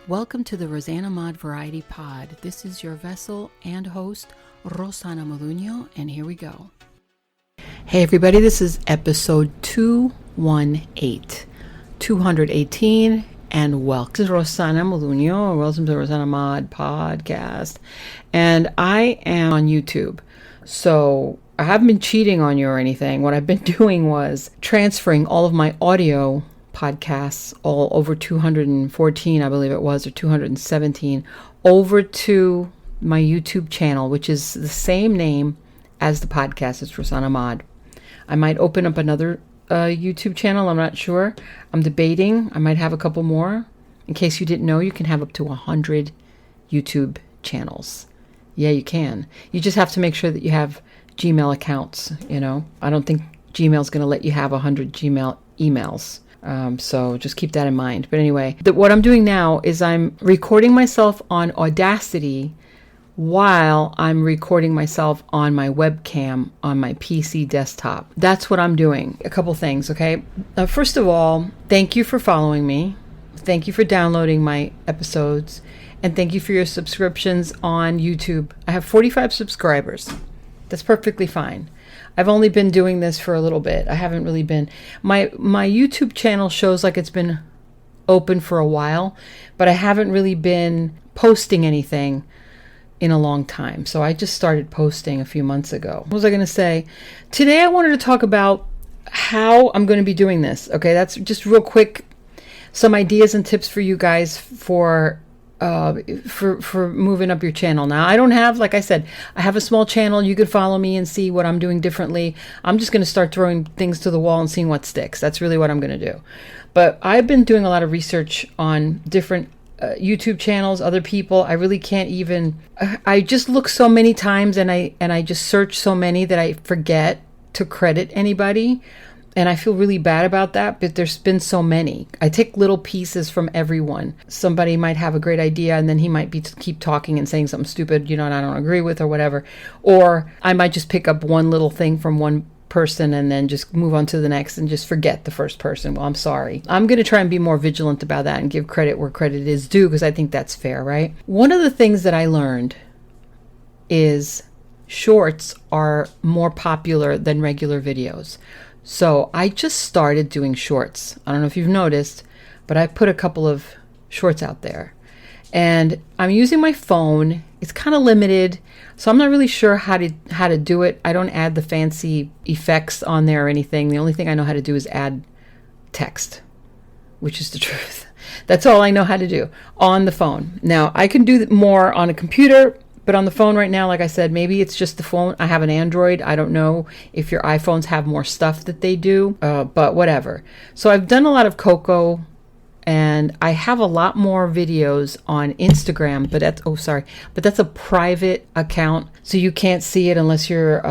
Welcome to the rosanamod Variety Pod. This is your vessel and host, rosanamod, and here we go. Hey everybody, this is episode 218, and welcome to rosanamod, welcome to rosanamod podcast, and I am on YouTube, so I haven't been cheating on you or anything. What I've been doing was transferring all of my audio podcasts, all over 214, I believe it was, or 217, over to my YouTube channel, which is the same name as the podcast. It's rosanamod. I might open up another YouTube channel. I'm not sure. I'm debating. I might have a couple more. In case you didn't know, you can have up to 100 YouTube channels. Yeah, you can. You just have to make sure that you have Gmail accounts, you know. I don't think Gmail's going to let you have 100 Gmail emails. So just keep that in mind. But anyway, what I'm doing now is I'm recording myself on Audacity while I'm recording myself on my webcam on my PC desktop. That's what I'm doing. A couple things, okay? First of all, thank you for following me. Thank you for downloading my episodes. And thank you for your subscriptions on YouTube. I have 45 subscribers. That's perfectly fine. I've only been doing this for a little bit. I haven't really been... My YouTube channel shows like it's been open for a while, but I haven't really been posting anything in a long time. So I just started posting a few months ago. What was I going to say? Today I wanted to talk about how I'm going to be doing this. Okay, that's just real quick. Some ideas and tips for you guys for moving up your channel. Now, I don't have, like I said, I have a small channel. You could follow me and see what I'm doing differently. I'm just going to start throwing things to the wall and seeing what sticks. That's really what I'm going to do. But I've been doing a lot of research on different YouTube channels, other people. I really can't even, I just look so many times and I just search so many that I forget to credit anybody. And I feel really bad about that, but there's been so many. I take little pieces from everyone. Somebody might have a great idea and then he might keep talking and saying something stupid, and I don't agree with or whatever. Or I might just pick up one little thing from one person and then just move on to the next and just forget the first person. Well, I'm sorry. I'm going to try and be more vigilant about that and give credit where credit is due, because I think that's fair, right? One of the things that I learned is shorts are more popular than regular videos. So I just started doing shorts. I don't know if you've noticed, but I put a couple of shorts out there. And I'm using my phone. It's kind of limited, so I'm not really sure how to do it. I don't add the fancy effects on there or anything. The only thing I know how to do is add text, which is the truth. That's all I know how to do on the phone. Now, I can do more on a computer, but on the phone right now, like I said, maybe it's just the phone. I have an Android. I don't know if your iPhones have more stuff that they do, but whatever. So I've done a lot of Coco, and I have a lot more videos on Instagram, but that's a private account, so you can't see it unless you're,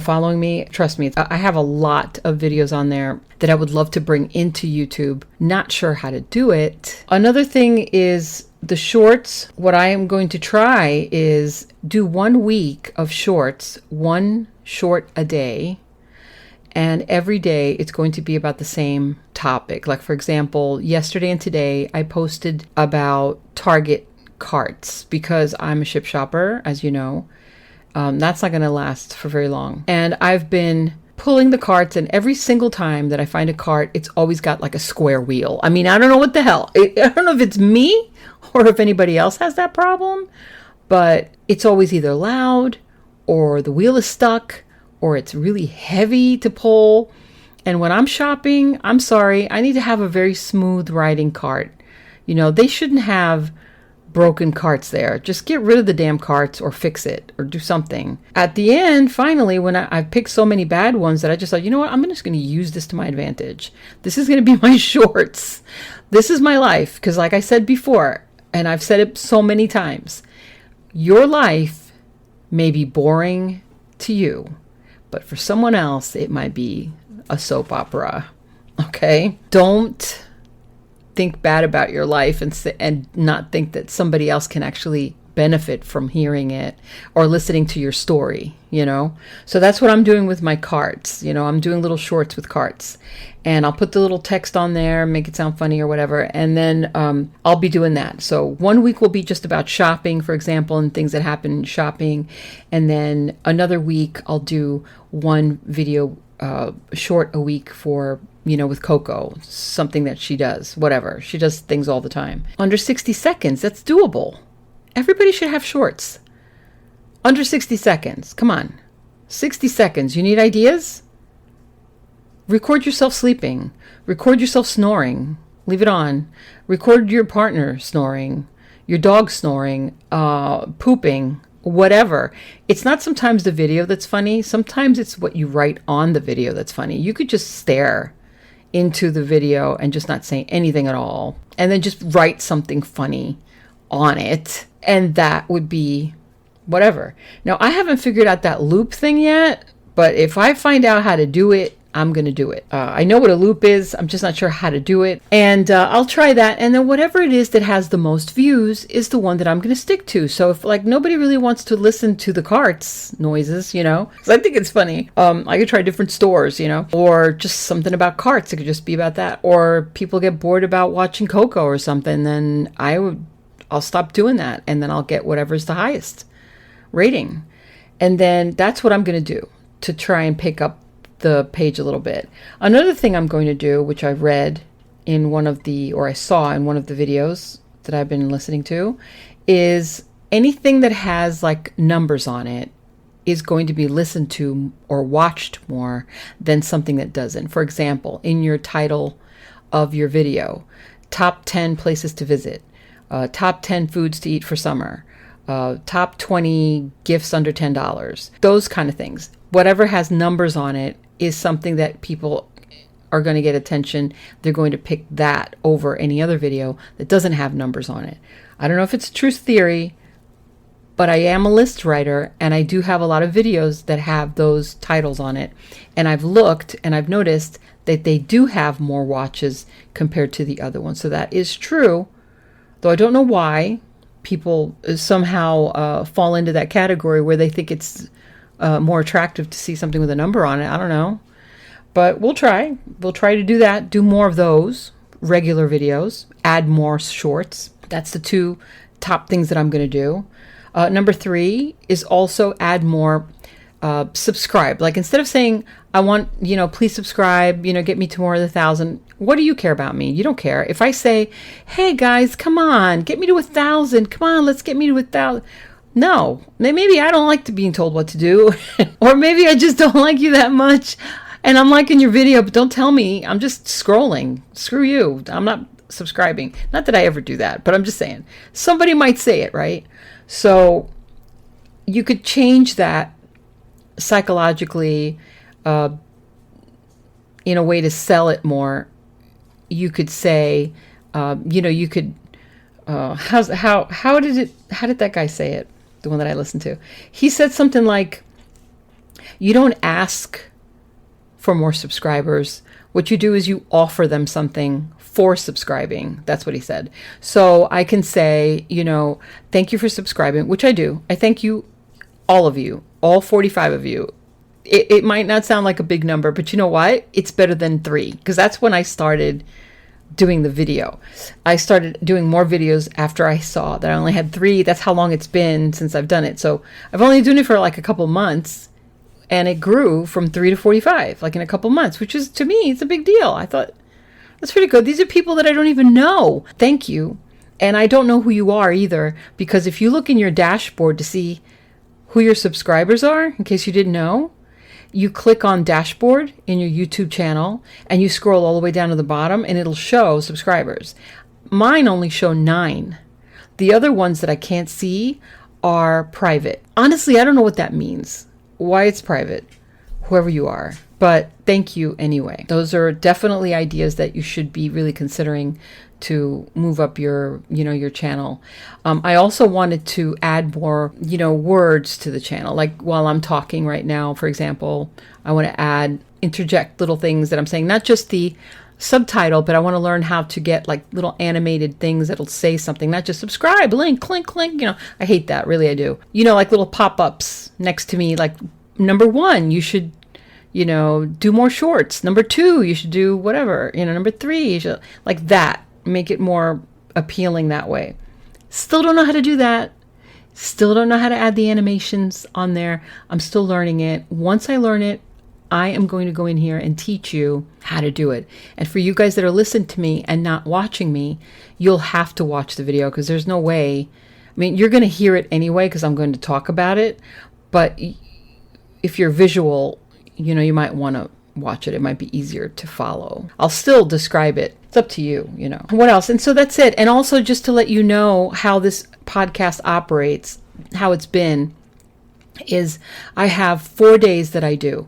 following me. Trust me, I have a lot of videos on there that I would love to bring into YouTube. Not sure how to do it. Another thing is the shorts. What I am going to try is do 1 week of shorts, 1 short a day. And every day it's going to be about the same topic. Like, for example, yesterday and today I posted about Target carts, because I'm a ship shopper, as you know. That's not going to last for very long. And I've been pulling the carts, and every single time that I find a cart, it's always got like a square wheel. I mean, I don't know what the hell. I don't know if it's me or if anybody else has that problem, but it's always either loud, or the wheel is stuck, or it's really heavy to pull. And when I'm shopping, I'm sorry, I need to have a very smooth riding cart. They shouldn't have broken carts there. Just get rid of the damn carts, or fix it, or do something. At the end, finally, when I've picked so many bad ones that I just thought, you know what, I'm just going to use this to my advantage. This is going to be my shorts. This is my life. Because like I said before, and I've said it so many times, your life may be boring to you, but for someone else, it might be a soap opera. Okay? Don't think bad about your life and not think that somebody else can actually benefit from hearing it or listening to your story, So that's what I'm doing with my carts. I'm doing little shorts with carts, and I'll put the little text on there, make it sound funny or whatever. And then I'll be doing that. So one week will be just about shopping, for example, and things that happen shopping. And then another week I'll do one video short a week for, with Coco, something that she does, whatever. She does things all the time. Under 60 seconds, that's doable. Everybody should have shorts. Under 60 seconds. Come on. 60 seconds. You need ideas? Record yourself sleeping. Record yourself snoring. Leave it on. Record your partner snoring. Your dog snoring. Pooping. Whatever. It's not sometimes the video that's funny. Sometimes it's what you write on the video that's funny. You could just stare into the video and just not say anything at all. And then just write something funny on it. And that would be whatever. Now, I haven't figured out that loop thing yet, but if I find out how to do it, I'm going to do it. I know what a loop is. I'm just not sure how to do it. And I'll try that. And then whatever it is that has the most views is the one that I'm going to stick to. So if nobody really wants to listen to the carts noises, because I think it's funny. I could try different stores, or just something about carts. It could just be about that. Or people get bored about watching Coco or something. Then I'll stop doing that. And then I'll get whatever's the highest rating. And then that's what I'm going to do to try and pick up the page a little bit. Another thing I'm going to do, which I read in I saw in one of the videos that I've been listening to, is anything that has numbers on it is going to be listened to or watched more than something that doesn't. For example, in your title of your video, top 10 places to visit, top 10 foods to eat for summer, top 20 gifts under $10, those kind of things. Whatever has numbers on it is something that people are going to get attention. They're going to pick that over any other video that doesn't have numbers on it. I don't know if it's a true theory, but I am a list writer, and I do have a lot of videos that have those titles on it. And I've looked and I've noticed that they do have more watches compared to the other ones. So that is true, though I don't know why people somehow fall into that category where they think it's more attractive to see something with a number on it. I don't know. But we'll try. We'll try to do that. Do more of those regular videos. Add more shorts. That's the two top things that I'm going to do. Number 3 is also add more subscribe. Instead of saying, I want, please subscribe, get me to more of the 1,000. What do you care about me? You don't care. If I say, hey guys, come on, get me to 1,000. Come on, let's get me to 1,000. No, maybe I don't like to being told what to do, or maybe I just don't like you that much, and I'm liking your video, but don't tell me. I'm just scrolling. Screw you. I'm not subscribing. Not that I ever do that, but I'm just saying. Somebody might say it, right? So you could change that psychologically in a way to sell it more. You could say, how did that guy say it? The one that I listened to. He said something like, you don't ask for more subscribers. What you do is you offer them something for subscribing. That's what he said. So I can say, thank you for subscribing, which I do. I thank you, all 45 of you. It might not sound like a big number, but you know what? It's better than 3, because that's when I started doing the video. I started doing more videos after I saw that I only had 3. That's how long it's been since I've done it. So I've only done it for a couple months, and it grew from 3 to 45, in a couple months, which is, to me, it's a big deal. I thought, that's pretty good. These are people that I don't even know. Thank you. And I don't know who you are either, because if you look in your dashboard to see who your subscribers are, in case you didn't know, you click on dashboard in your YouTube channel and you scroll all the way down to the bottom and it'll show subscribers. Mine only show 9. The other ones that I can't see are private. Honestly, I don't know what that means, why it's private, whoever you are. But thank you anyway. Those are definitely ideas that you should be really considering to move up your channel. I also wanted to add more, words to the channel. While I'm talking right now, for example, I want to interject little things that I'm saying, not just the subtitle, but I want to learn how to get like little animated things that'll say something, not just subscribe, link, clink, clink. I hate that. Really, I do. Like little pop-ups next to me, like number 1, you should, do more shorts. Number 2, you should do whatever. Number 3, you should, like that. Make it more appealing that way. Still don't know how to do that. Still don't know how to add the animations on there. I'm still learning it. Once I learn it, I am going to go in here and teach you how to do it. And for you guys that are listening to me and not watching me, you'll have to watch the video because there's no way. I mean, you're going to hear it anyway because I'm going to talk about it. But if you're visual, you might want to watch it. It might be easier to follow. I'll still describe it. It's up to you, What else? And so that's it. And also just to let you know how this podcast operates, how it's been, is I have 4 days that I do.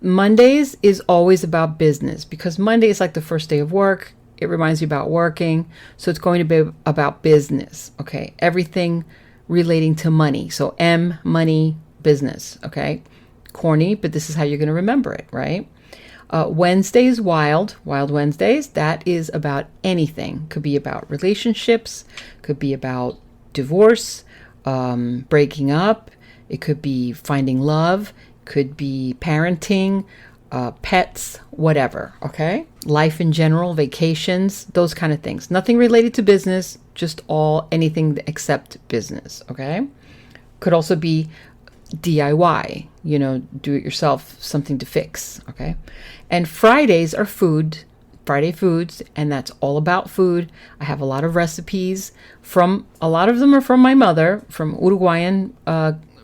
Mondays is always about business because Monday is like the first day of work. It reminds you about working. So it's going to be about business. Okay. Everything relating to money. So M, money, business. Okay. Corny, but this is how you're going to remember it, right? Wednesdays, Wild Wednesdays. That is about anything. Could be about relationships. Could be about divorce, breaking up. It could be finding love. Could be parenting, pets, whatever, okay? Life in general, vacations, those kind of things. Nothing related to business, just anything except business, okay? Could also be DIY, do it yourself, something to fix, okay? And Fridays are Friday foods, and that's all about food. I have a lot of recipes a lot of them are from my mother, from Uruguayan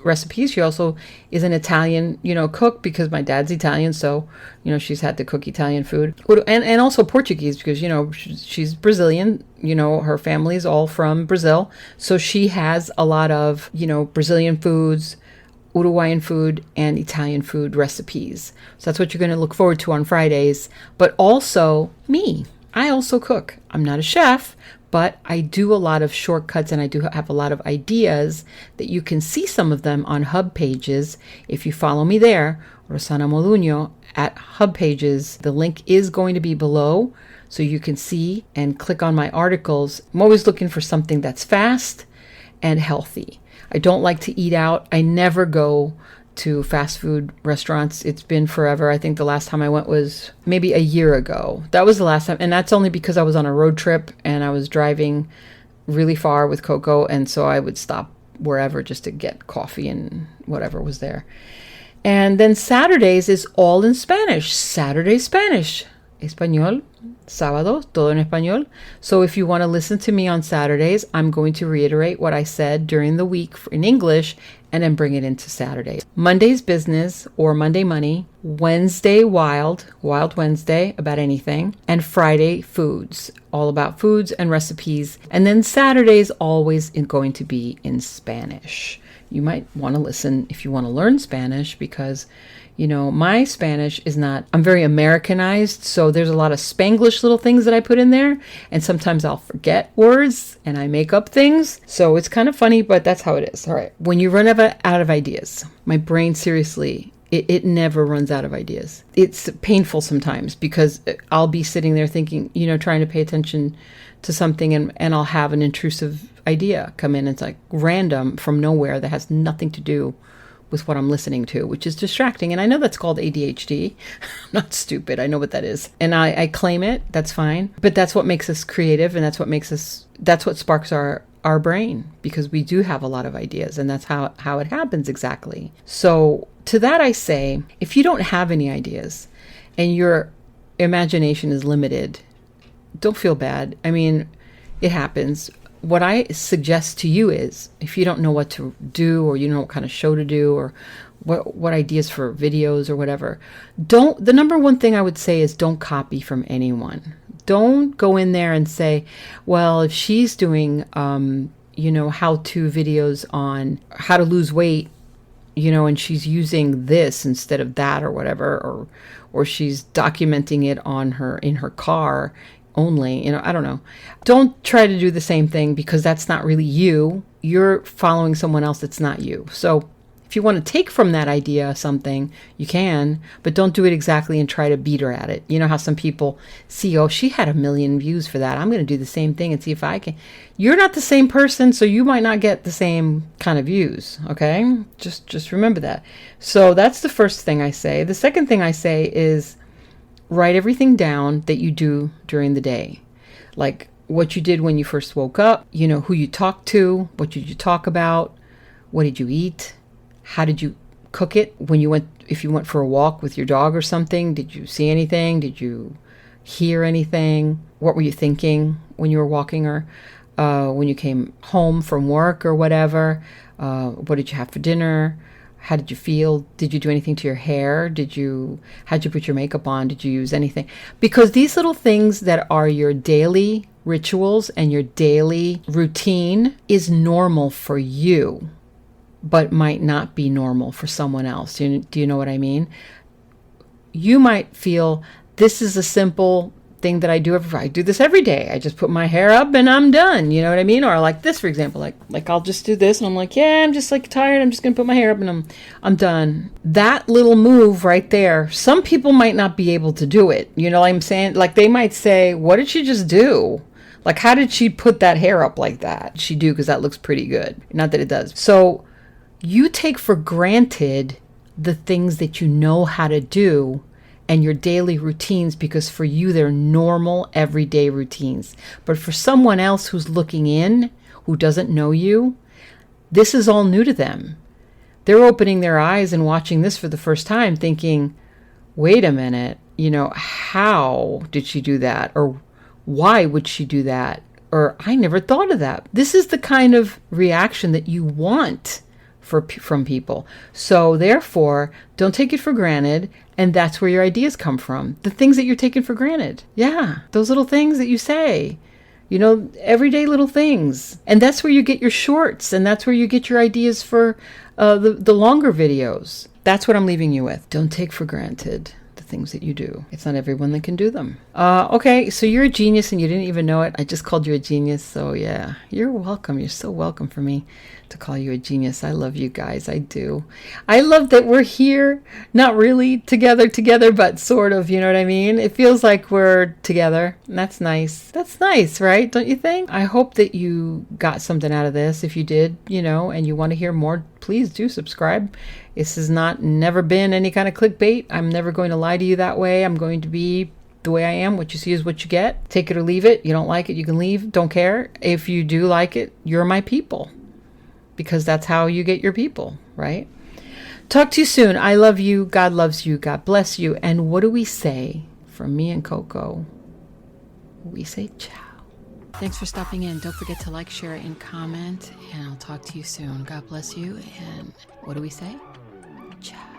recipes. She also is an Italian, cook because my dad's Italian. So, she's had to cook Italian food and also Portuguese because, she's Brazilian, her family is all from Brazil. So she has a lot of, Brazilian foods, Uruguayan food, and Italian food recipes. So that's what you're going to look forward to on Fridays. But also me. I also cook. I'm not a chef, but I do a lot of shortcuts and I do have a lot of ideas that you can see some of them on HubPages. If you follow me there, rosanamod at HubPages, the link is going to be below so you can see and click on my articles. I'm always looking for something that's fast and healthy. I don't like to eat out. I never go to fast food restaurants. It's been forever. I think the last time I went was maybe a year ago. That was the last time. And that's only because I was on a road trip and I was driving really far with Coco. And so I would stop wherever just to get coffee and whatever was there. And then Saturdays is all in Spanish. Saturday Spanish. Español. Sábado, todo en español. So if you want to listen to me on Saturdays, I'm going to reiterate what I said during the week in English and then bring it into Saturdays. Monday's business or Monday money. Wednesday Wild Wednesday, about anything. And Friday foods, all about foods and recipes. And then Saturday's always going to be in Spanish. You might want to listen if you want to learn Spanish because my Spanish is not, I'm very Americanized. So there's a lot of Spanglish little things that I put in there. And sometimes I'll forget words and I make up things. So it's kind of funny, but that's how it is. All right. When you run out of ideas, my brain seriously, it never runs out of ideas. It's painful sometimes because I'll be sitting there thinking, trying to pay attention to something and I'll have an intrusive idea come in. It's like random from nowhere that has nothing to do with what I'm listening to, which is distracting. And I know that's called ADHD. I'm not stupid. I know what that is. And I claim it. That's fine. But that's what makes us creative. And that's what sparks our brain because we do have a lot of ideas and that's how it happens exactly. So to that I say, if you don't have any ideas and your imagination is limited, don't feel bad. I mean, it happens. What I suggest to you is if you don't know what to do or you don't know what kind of show to do or what ideas for videos or whatever, the number one thing I would say is don't copy from anyone. Don't go in there and say, well, if she's doing, how-to videos on how to lose weight, and she's using this instead of that or whatever, or she's documenting it in her car only, I don't know. Don't try to do the same thing because that's not really you. You're following someone else that's not you. So If you want to take from that idea something, you can, but don't do it exactly and try to beat her at it. You know how some people see, oh, she had 1 million views for that, I'm going to do the same thing and see if I can. You're not the same person, so you might not get the same kind of views, okay? Just remember that. So that's the first thing I say. The second thing I say is write everything down that you do during the day. Like what you did when you first woke up, you know, who you talked to, what did you talk about, what did you eat, how did you cook it when you went, if you went for a walk with your dog or something, did you see anything? Did you hear anything? What were you thinking when you were walking, or when you came home from work or whatever? What did you have for dinner? How did you feel? Did you do anything to your hair? How'd you put your makeup on? Did you use anything? Because these little things that are your daily rituals and your daily routine is normal for you, but might not be normal for someone else. Do you know what I mean? You might feel this is a simple thing that I do this every day. I just put my hair up and I'm done. You know what I mean? Or like this, for example, like I'll just do this and I'm like, yeah, I'm just like tired. I'm just going to put my hair up and I'm done. That little move right there, some people might not be able to do it. You know what I'm saying? Like they might say, what did she just do? Like, how did she put that hair up like that? She do, because that looks pretty good. Not that it does. So you take for granted the things that you know how to do and your daily routines, because for you, they're normal, everyday routines. But for someone else who's looking in, who doesn't know you, this is all new to them. They're opening their eyes and watching this for the first time thinking, wait a minute, you know, how did she do that? Or why would she do that? Or I never thought of that. This is the kind of reaction that you want from people. So therefore, don't take it for granted. And that's where your ideas come from. The things that you're taking for granted. Yeah, those little things that you say. You know, everyday little things. And that's where you get your shorts. And that's where you get your ideas for the longer videos. That's what I'm leaving you with. Don't take for granted the things that you do. It's not everyone that can do them. Okay, so you're a genius and you didn't even know it. I just called you a genius. So yeah, you're welcome. You're so welcome for me to call you a genius. I love you guys. I do. I love that we're here, not really together, but sort of, you know what I mean? It feels like we're together. And that's nice. That's nice, right? Don't you think? I hope that you got something out of this. If you did, you know, and you want to hear more, please do subscribe. This has never been any kind of clickbait. I'm never going to lie to you that way. I'm going to be the way I am. What you see is what you get. Take it or leave it. You don't like it, you can leave. Don't care. If you do like it, you're my people. Because that's how you get your people, right? Talk to you soon. I love you. God loves you. God bless you. And what do we say from me and Coco? We say ciao. Thanks for stopping in. Don't forget to like, share, and comment. And I'll talk to you soon. God bless you. And what do we say? Ciao.